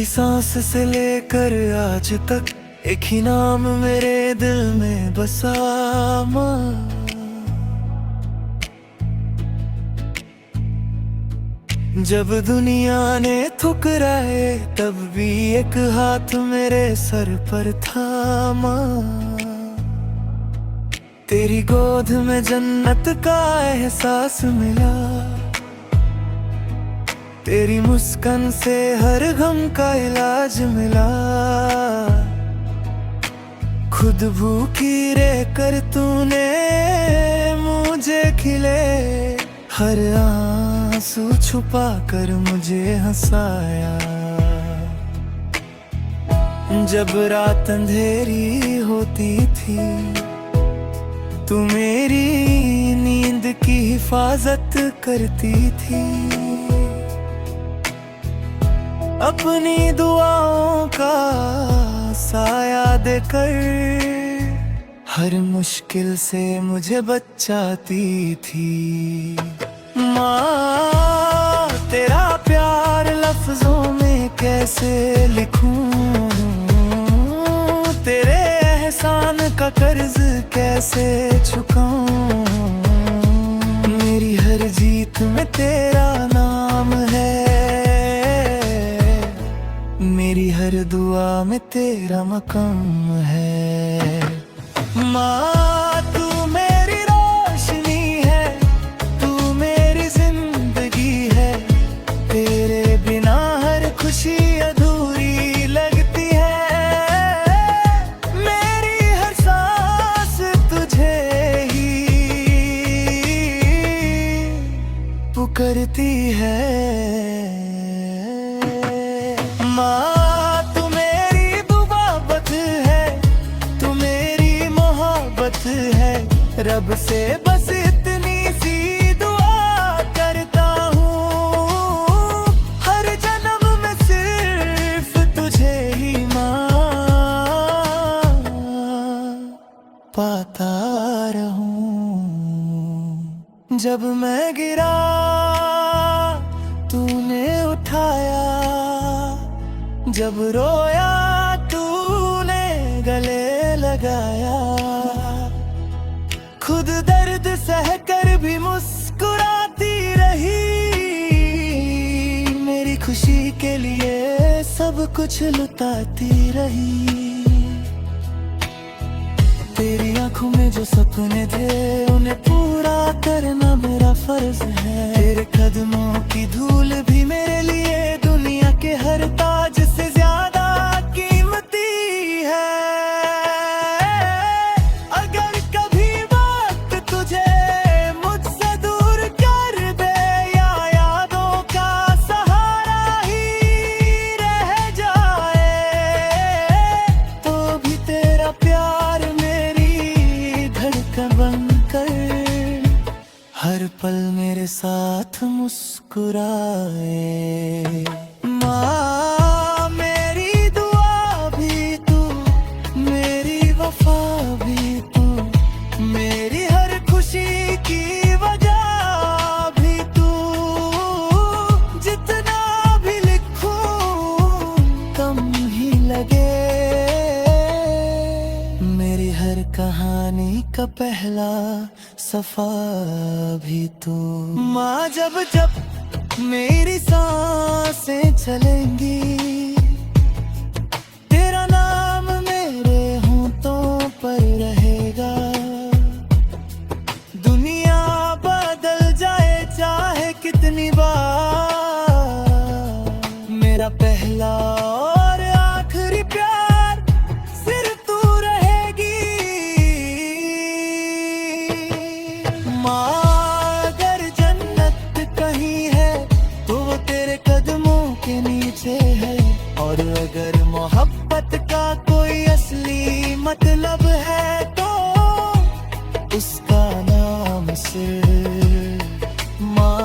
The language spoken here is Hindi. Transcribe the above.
पहली सांस से लेकर आज तक एक ही नाम मेरे दिल में बसा माँ। जब दुनिया ने ठुकराए तब भी एक हाथ मेरे सर पर था माँ। तेरी गोद में जन्नत का एहसास मिला, तेरी मुस्कान से हर गम का इलाज मिला। खुद भूखी रहकर तूने मुझे खिले, हर आंसू छुपा कर मुझे हंसाया। जब रात अंधेरी होती थी तू मेरी नींद की हिफाजत करती थी। अपनी दुआओं का साया देकर हर मुश्किल से मुझे बचाती थी माँ। तेरा प्यार लफ्जों में कैसे लिखूं, तेरे एहसान का कर्ज कैसे चुकाऊं। मेरी हर जीत में तेरा नाम है, मेरी हर दुआ में तेरा मकाम है माँ। तू मेरी रोशनी है, तू मेरी जिंदगी है। तेरे बिना हर खुशी अधूरी लगती है। मेरी हर सांस तुझे ही पुकारती है माँ। तू मेरी दुआबत है, तू मेरी मोहब्बत है। रब से बस इतनी सी दुआ करता हूँ, हर जन्म में सिर्फ तुझे ही माँ पाता रहूं। जब मैं गिरा तूने उठाया, जब रोया तूने गले लगाया। खुद दर्द सहकर भी मुस्कुराती रही, मेरी खुशी के लिए सब कुछ लुटाती रही। तेरी आंखों में जो सपने थे उन्हें पूरा करना मेरा फर्ज है। तेरे कदमों की धूल भी मेरे लिए दुनिया के हर ताज से ज्यादा कीमती है। अगर कभी वक्त तुझे मुझसे दूर कर दे या यादों का सहारा ही रह जाए, तो भी तेरा प्यार मेरी धड़कन बनकर हर पल मेरे साथ मुस्कुराए माँ। मेरी दुआ भी तू, मेरी वफा भी तू, मेरी हर खुशी की वजह भी तू। जितना भी लिखूं कम ही लगे, मेरी हर कहानी का पहला सफा भी तू माँ। जब जब मेरी सांसें चलेंगी, तेरा नाम मेरे होंठों पर रहेगा। दुनिया बदल जाए चाहे कितनी बार, मेरा पहला और आखिरी प्यार सिर्फ तू रहेगी माँ। अगर जन्नत कहीं है तो वो तेरे कदमों के नीचे है, और अगर मोहब्बत का कोई असली मतलब है तो उसका नाम सिर्फ माँ।